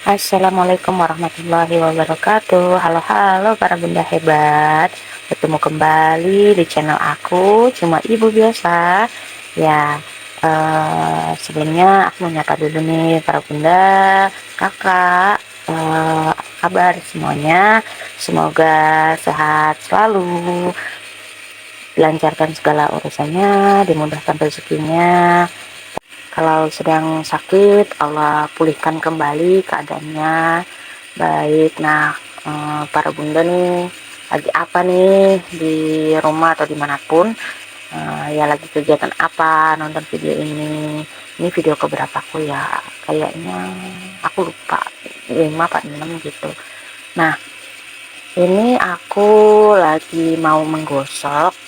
Assalamualaikum warahmatullahi wabarakatuh. Halo para bunda hebat. Bertemu kembali di channel aku, cuma ibu biasa. Ya, sebelumnya aku mau nyapa dulu nih para bunda, kakak, apa kabar semuanya. Semoga sehat selalu, dilancarkan segala urusannya, dimudahkan rezekinya. Kalau sedang sakit, Allah pulihkan kembali keadaannya. Baik, nah para bunda nih lagi apa nih di rumah atau dimanapun, ya lagi kegiatan apa nonton video ini video keberapa aku ya, kayaknya aku lupa 5 apa 6 gitu. Nah, ini aku lagi mau menggosok,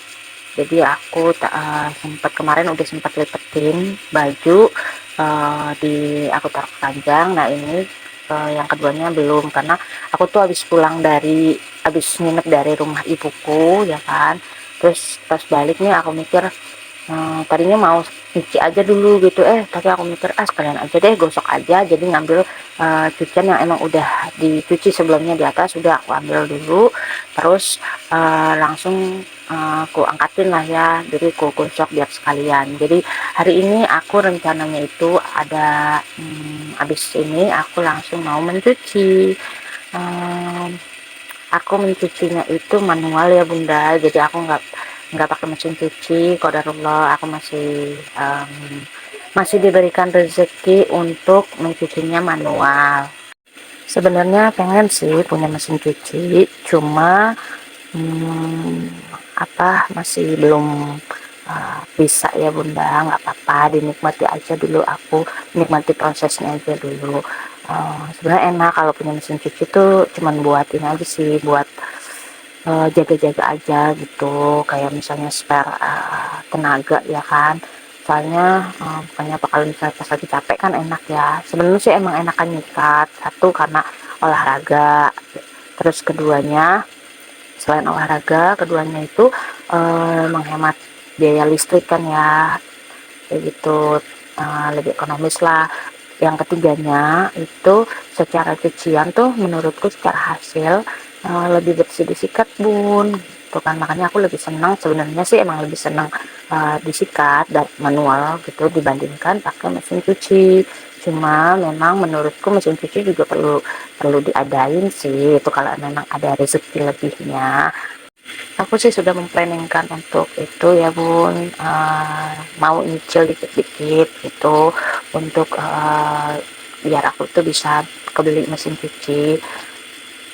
jadi aku sempat kemarin udah sempat lipetin baju, di aku taruh keranjang. Nah ini yang keduanya belum, karena aku tuh habis nginep dari rumah ibuku ya kan. Terus pas balik nih aku mikir, tadinya mau cuci aja dulu gitu, tapi aku mikir sekalian aja deh gosok aja. Jadi ngambil cucian yang emang udah dicuci sebelumnya di atas, udah aku ambil dulu. Terus langsung aku angkatin lah ya, jadi aku gosok biar sekalian. Jadi hari ini aku rencananya itu ada, habis ini aku langsung mau mencuci. Em, aku mencucinya itu manual ya bunda, jadi aku nggak pakai mesin cuci. Qadarullah, aku masih diberikan rezeki untuk mencucinya manual. Sebenarnya pengen sih punya mesin cuci, cuma masih belum bisa ya bunda. Nggak apa-apa, dinikmati aja dulu, aku nikmati prosesnya aja dulu. Sebenarnya enak kalau punya mesin cuci tuh cuman buat ini aja sih, buat jaga-jaga aja gitu, kayak misalnya spare tenaga ya kan. Soalnya bukannya apa, kalau misalnya pas lagi capek kan enak ya. Sebenarnya sih emang enakan nyikat, satu karena olahraga, terus keduanya selain olahraga, keduanya itu menghemat biaya listrik kan ya, kayak gitu. Lebih ekonomis lah. Yang ketiganya itu secara cucian tuh menurutku secara hasil lebih bersih disikat bun, tuh kan. Makanya aku lebih senang, sebenarnya sih emang lebih senang disikat dan manual gitu dibandingkan pakai mesin cuci. Cuma memang menurutku mesin cuci juga perlu perlu diadain sih itu kalau memang ada rezeki lebihnya. Aku sih sudah memplanningkan untuk itu ya bun, mau nyicil dikit-dikit gitu untuk biar aku tuh bisa kebeli mesin cuci.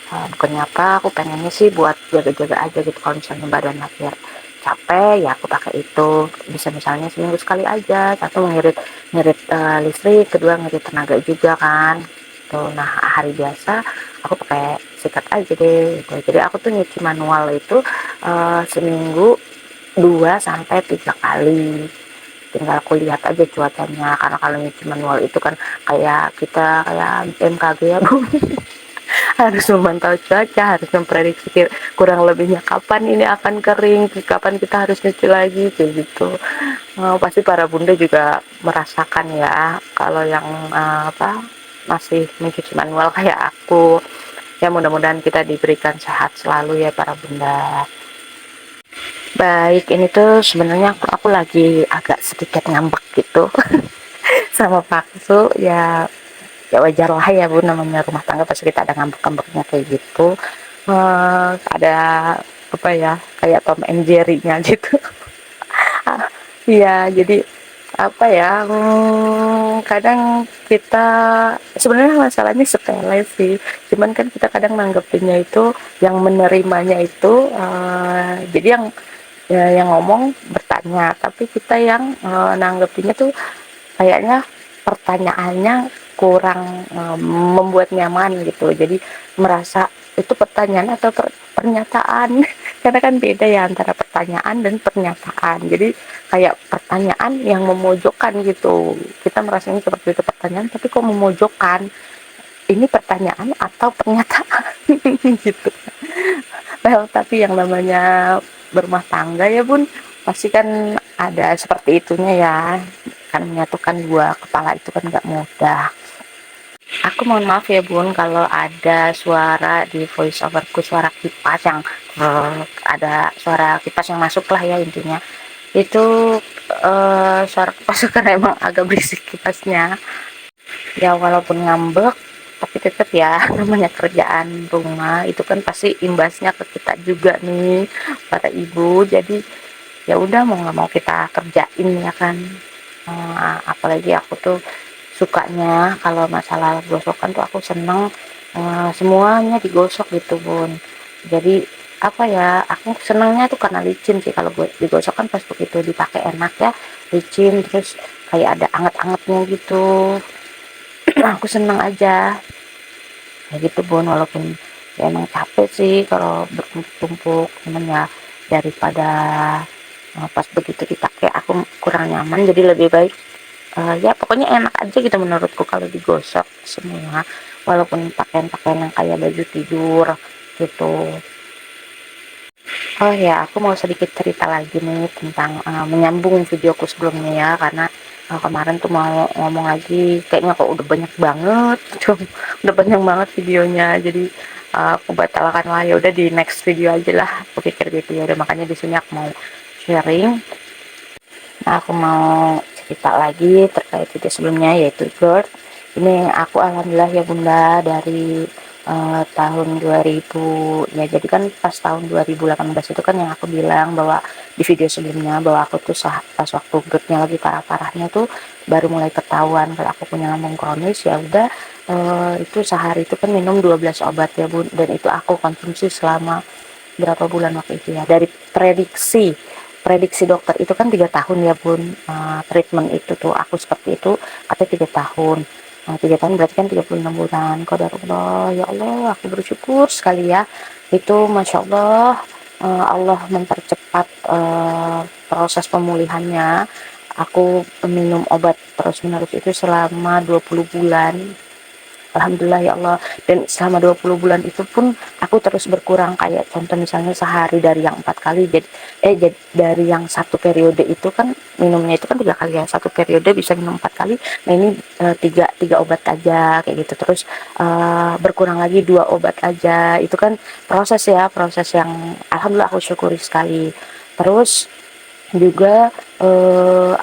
Bukannya apa, aku pengennya sih buat jaga-jaga aja gitu. Kalau misalnya badan biar capek ya aku pakai itu, bisa misalnya seminggu sekali aja. Satu ngirit ngirit listrik, kedua ngirit tenaga juga kan tuh. Nah hari biasa aku pakai sikat aja deh gitu. Jadi aku tuh nyuci manual itu seminggu 2 sampai 3 kali, tinggal aku lihat aja cuacanya. Karena kalau nyuci manual itu kan kayak kita kayak BMKG ya bu, harus memantau cuaca, harus memprediksi kurang lebihnya kapan ini akan kering, kapan kita harus nyuci lagi kayak gitu. Pasti para bunda juga merasakan ya kalau yang masih mencuci manual kayak aku. Ya mudah-mudahan kita diberikan sehat selalu ya para bunda. Baik, ini tuh sebenarnya aku lagi agak sedikit ngambek gitu sama Paksu ya. Ya wajar lah ya bu, namanya rumah tangga pasti kita ada ngambek-ngambeknya kayak gitu. Ada apa ya, kayak Tom and Jerry-nya gitu. Iya, jadi apa ya, kadang kita sebenarnya masalahnya sepele sih, cuman kan kita kadang nanggepinnya itu, yang menerimanya itu jadi yang ya, yang ngomong bertanya, tapi kita yang nanggepinnya tuh kayaknya pertanyaannya kurang membuat nyaman gitu. Jadi merasa itu pertanyaan atau pernyataan karena kan beda ya antara pertanyaan dan pernyataan. Jadi kayak pertanyaan yang memojokkan gitu, kita merasanya seperti itu pertanyaan tapi kok memojokkan, ini pertanyaan atau pernyataan gitu. Well, tapi yang namanya berumah tangga ya bun, pasti kan ada seperti itunya ya, kan menyatukan dua kepala itu kan nggak mudah. Aku mohon maaf ya Bun kalau ada suara di voice overku, suara kipas yang ada suara kipas yang masuk lah ya, intinya itu suara kipas karena emang agak berisik kipasnya ya, walaupun ngambek tapi tetap ya namanya kerjaan rumah itu kan pasti imbasnya ke kita juga nih para ibu, jadi ya udah mau nggak mau kita kerjain ya kan. Apalagi aku tuh sukanya kalau masalah gosokan tuh aku seneng semuanya digosok gitu Bun, jadi apa ya, aku senengnya tuh karena licin sih. Kalau digosok kan pas begitu dipakai enak ya, licin terus kayak ada anget-angetnya gitu. Aku seneng aja kayak gitu Bun, walaupun ya emang capek sih kalau bertumpuk-tumpuk, cuman ya daripada pas begitu dipakai aku kurang nyaman, jadi lebih baik ya pokoknya enak aja gitu menurutku kalau digosok semua, walaupun pakaian-pakaian yang kayak baju tidur gitu. Oh ya, aku mau sedikit cerita lagi nih tentang menyambung videoku sebelumnya ya, karena kemarin tuh mau ngomong lagi, kayaknya kok udah banyak banget, tuh, udah banyak banget videonya, jadi aku batalkan lah, ya udah di next video aja lah, aku pikir gitu ya. Udah makanya di sini aku mau sharing. Nah, aku mau cerita lagi terkait video sebelumnya yaitu GERD. Ini aku alhamdulillah ya Bunda dari tahun 2000 ya, jadi kan pas tahun 2018 itu kan yang aku bilang bahwa di video sebelumnya bahwa aku tuh pas waktu GERD-nya lagi parah-parahnya tuh baru mulai ketahuan kalau aku punya lambung kronis. Ya udah itu sehari itu kan minum 12 obat ya Bun, dan itu aku konsumsi selama berapa bulan waktu itu ya, dari prediksi dokter itu kan 3 tahun ya Bun. Treatment itu tuh aku seperti itu katanya 3 tahun. 3 tahun berarti kan 36 bulan. Qadarullah, ya Allah aku bersyukur sekali ya, itu Masya Allah. Allah mempercepat proses pemulihannya. Aku minum obat terus menerus itu selama 20 bulan. Alhamdulillah ya Allah, dan selama 20 bulan itu pun aku terus berkurang, kayak contoh misalnya sehari dari yang 4 kali jadi dari yang satu periode itu kan minumnya itu kan 3 kali ya, satu periode bisa minum 4 kali. Nah ini tiga obat aja kayak gitu, terus berkurang lagi 2 obat aja. Itu kan proses ya, proses yang alhamdulillah aku syukuri sekali. Terus juga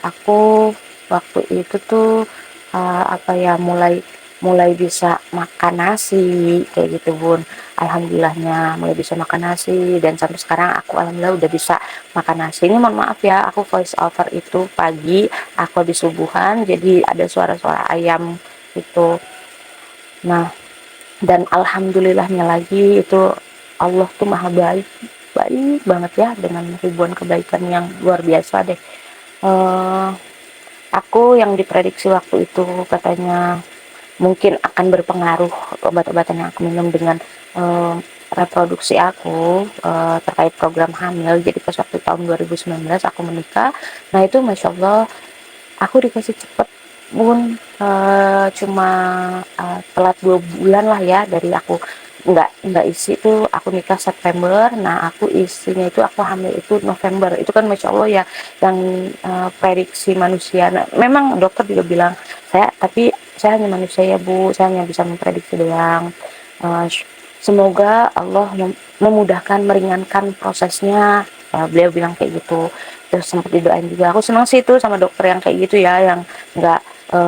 aku waktu itu tuh apa ya, mulai mulai bisa makan nasi kayak gitu Bun. Alhamdulillahnya mulai bisa makan nasi, dan sampai sekarang aku alhamdulillah udah bisa makan nasi. Ini mohon maaf ya, aku voice over itu pagi aku habis subuhan jadi ada suara-suara ayam itu. Nah, dan alhamdulillahnya lagi itu Allah tuh maha baik, baik banget ya, dengan ribuan kebaikan yang luar biasa deh. eh aku yang diprediksi waktu itu katanya mungkin akan berpengaruh obat-obatan yang aku minum dengan eh, reproduksi aku, terkait program hamil. Jadi pas waktu tahun 2019 aku menikah, nah itu Masya Allah aku dikasih cepet Bun. Cuma telat 2 bulan lah ya dari aku nggak isi tuh. Aku nikah September, nah aku isinya itu aku hamil itu November. Itu kan Masya Allah ya, yang prediksi manusia. Nah, memang dokter juga bilang tapi saya hanya manusia ya Bu, saya hanya bisa memprediksi doang. Eh, Semoga Allah memudahkan, meringankan prosesnya. Beliau bilang kayak gitu. Terus sempat didoain juga. Aku senang sih itu sama dokter yang kayak gitu ya, yang nggak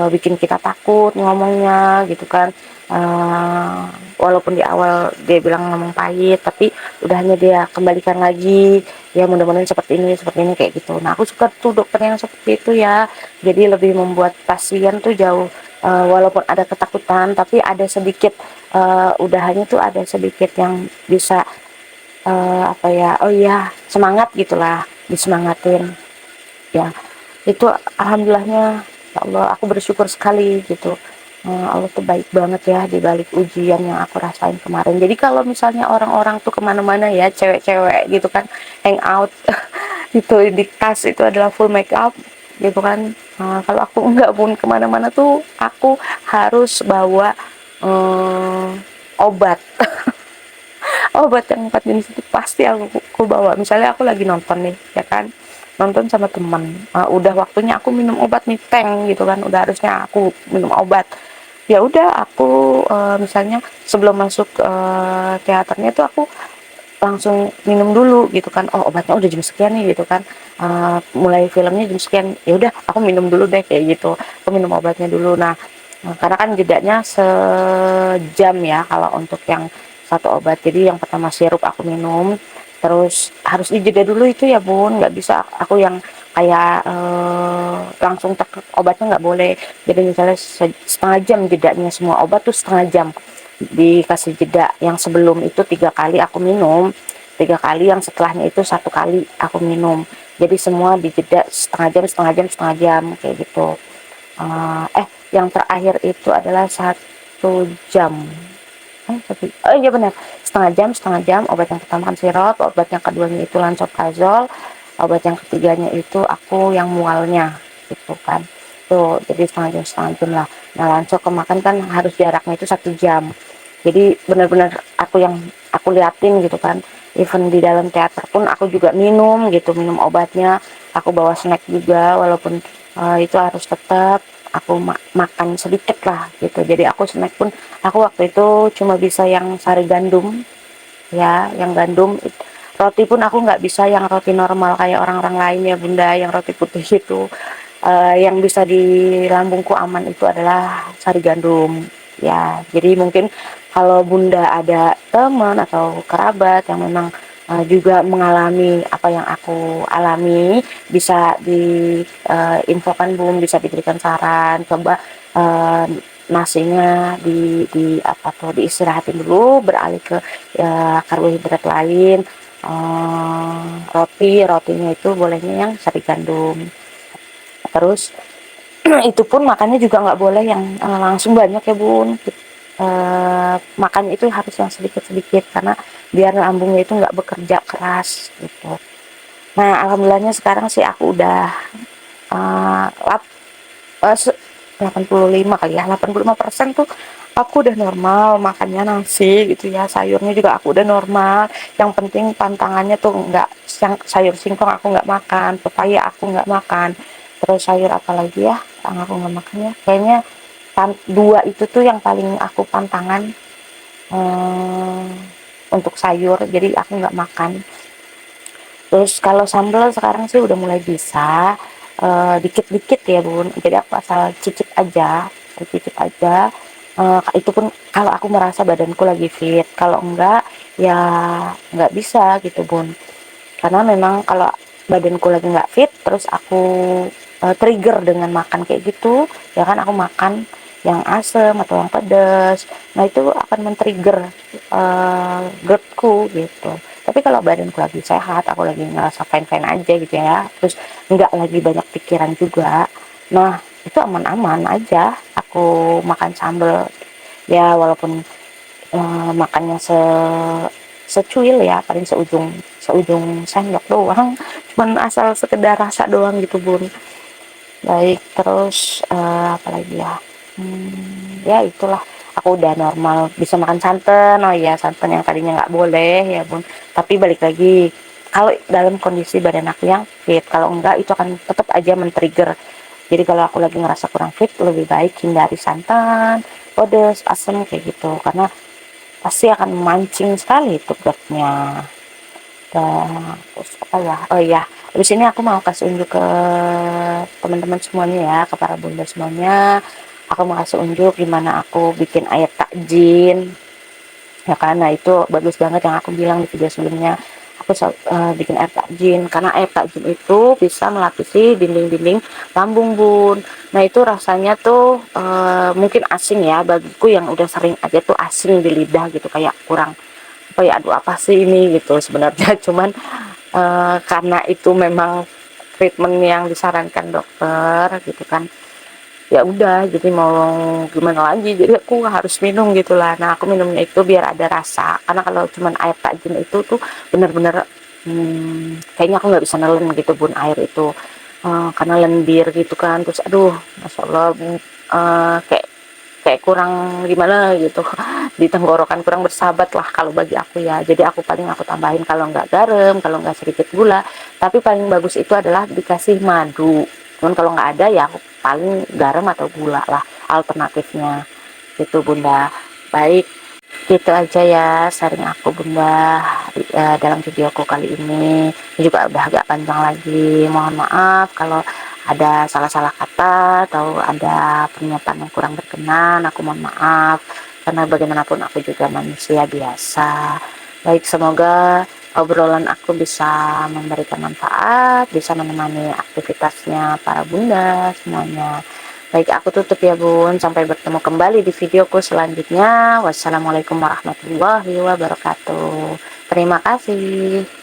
bikin kita takut ngomongnya gitu kan. Uh, Walaupun di awal dia bilang ngomong pahit, tapi udahnya dia kembalikan lagi, ya mudah-mudahan seperti ini kayak gitu. Nah aku suka tuh dokter yang seperti itu ya, jadi lebih membuat pasien tuh jauh walaupun ada ketakutan tapi ada sedikit udahannya tuh ada sedikit yang bisa apa ya, oh iya semangat gitulah, disemangatin ya. Itu alhamdulillahnya ya Allah, aku bersyukur sekali gitu. Allah tuh baik banget ya di balik ujian yang aku rasain kemarin. Jadi kalau misalnya orang-orang tuh kemana-mana ya, cewek-cewek gitu kan, hangout itu di tas itu adalah full make up gitu kan. Kalau aku enggak Pun, kemana-mana tuh aku harus bawa eh, obat. Obat yang 4 jenis itu pasti aku bawa. Misalnya aku lagi nonton nih ya kan, nonton sama teman, udah waktunya aku minum obat nih, tank gitu kan, udah harusnya aku minum obat. ya udah aku misalnya sebelum masuk teaternya tuh aku langsung minum dulu gitu kan, oh obatnya udah jam sekian nih gitu kan, mulai filmnya jam sekian, ya udah aku minum dulu deh kayak gitu, aku minum obatnya dulu. Nah, karena kan jedanya sejam ya kalau untuk yang satu obat, jadi yang pertama sirup aku minum, terus harus dijeda dulu itu ya bun, nggak bisa aku yang kayak langsung tek obatnya, nggak boleh. Jadi misalnya setengah jam jedanya, semua obat tuh setengah jam dikasih jeda, yang sebelum itu 3 kali aku minum, 3 kali yang setelahnya itu 1 kali aku minum, jadi semua dijeda setengah jam setengah jam setengah jam kayak gitu. Yang terakhir itu adalah 1 jam, oh iya benar, setengah jam obat yang pertama kan sirop, obat yang keduanya itu lansoprazol, obat yang ketiganya itu aku yang mualnya gitu kan, tuh jadi setengah jam lah. Nah langsung kemakan kan harus jaraknya itu 1 jam, jadi benar-benar aku liatin gitu kan, even di dalam teater pun aku juga minum gitu, minum obatnya, aku bawa snack juga, walaupun itu harus tetap aku makan sedikit lah gitu. Jadi aku snack pun aku waktu itu cuma bisa yang sari gandum ya, yang gandum. Roti pun aku nggak bisa yang roti normal kayak orang-orang lain ya bunda, yang roti putih itu. Yang bisa di lambungku aman itu adalah sari gandum ya. Jadi mungkin kalau bunda ada teman atau kerabat yang memang juga mengalami apa yang aku alami, bisa diinfokan bun, bisa diberikan saran, coba nasinya di apa tuh diistirahatin dulu, beralih ke karbohidrat lain. Rotinya itu bolehnya yang sari gandum. Terus itu pun makannya juga nggak boleh yang langsung banyak ya bun. Makannya itu harus yang sedikit-sedikit, karena biar lambungnya itu nggak bekerja keras gitu. Nah alhamdulillahnya sekarang sih aku udah uh, lap, uh, 85 kali ya, 85% tuh aku udah normal makannya nasi gitu ya, sayurnya juga aku udah normal. Yang penting pantangannya tuh nggak, sayur singkong aku nggak makan, pepaya aku nggak makan, terus sayur apa lagi ya yang aku nggak makannya, kayaknya dua itu tuh yang paling aku pantangan hmm, untuk sayur, jadi aku nggak makan. Terus kalau sambal sekarang sih udah mulai bisa dikit-dikit ya bun, jadi aku asal cicip aja, itu pun kalau aku merasa badanku lagi fit, kalau enggak ya nggak bisa gitu bun, karena memang kalau badanku lagi nggak fit terus aku trigger dengan makan kayak gitu ya kan, aku makan yang asem atau yang pedas, nah itu akan men-trigger GERD-ku gitu. Tapi kalau badanku lagi sehat, aku lagi ngerasa fine-fine aja gitu ya, terus nggak lagi banyak pikiran juga, nah itu aman-aman aja aku makan sambal ya, walaupun makannya secuil ya, paling seujung sendok doang, cuman asal sekedar rasa doang gitu bun. Baik, terus apalagi ya, ya itulah, aku udah normal bisa makan santan. Oh iya, santan yang tadinya nggak boleh ya bun, tapi balik lagi kalau dalam kondisi badan aku yang fit, kalau enggak itu akan tetap aja men-trigger. Jadi kalau aku lagi ngerasa kurang fit, lebih baik hindari santan, pedas, asam kayak gitu, karena pasti akan memancing sekali itu GERD-nya. Dan terus apa ya, oh iya, habis ini aku mau kasih unjuk ke teman-teman semuanya ya, ke para bunda semuanya, aku mau kasih unjuk gimana aku bikin air takjin ya, karena itu bagus banget yang aku bilang di video sebelumnya. Aku bikin air takjin, karena air takjin itu bisa melapisi dinding-dinding lambung bun. Nah itu rasanya tuh mungkin asing ya bagiku, yang udah sering aja tuh asing di lidah gitu, kayak kurang apa ya, aduh apa sih ini gitu sebenarnya. Cuman karena itu memang treatment yang disarankan dokter gitu kan, ya udah jadi mau gimana lagi, jadi aku harus minum gitulah. Nah aku minumnya itu biar ada rasa, karena kalau cuman air takjin itu tuh bener-bener kayaknya aku nggak bisa nelen gitu bun air itu, karena lendir gitu kan, terus aduh masya Allah, kayak kayak kurang gimana gitu di tenggorokan, kurang bersahabat lah kalau bagi aku ya. Jadi aku tambahin kalau nggak garam, kalau nggak sedikit gula, tapi paling bagus itu adalah dikasih madu. Cuman kalau nggak ada ya aku paling garam atau gula lah alternatifnya. gitu Bunda. Baik, gitu aja ya sharing aku Bunda dalam videoku kali ini. Ini juga udah agak panjang lagi, mohon maaf kalau ada salah-salah kata atau ada pernyataan yang kurang berkenan, aku mohon maaf karena bagaimanapun aku juga manusia biasa. Baik, semoga obrolan aku bisa memberikan manfaat, bisa menemani aktivitasnya para bunda semuanya. Baik, aku tutup ya Bun. Sampai bertemu kembali di videoku selanjutnya. Wassalamualaikum warahmatullahi wabarakatuh. Terima kasih.